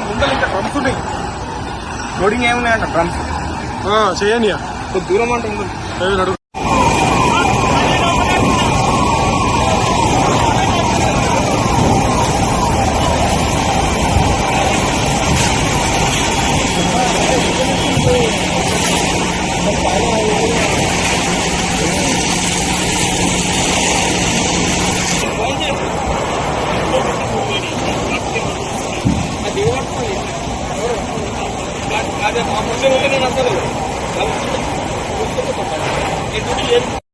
దాని ముందర ఇంకా డ్రమ్స్ ఉన్నాయి. లోడింగ్ ఏమున్నాయంట డ్రమ్స్ చేయండి. దూరం అంటే ఉండదు. అదే మా ముందే నేను అసలు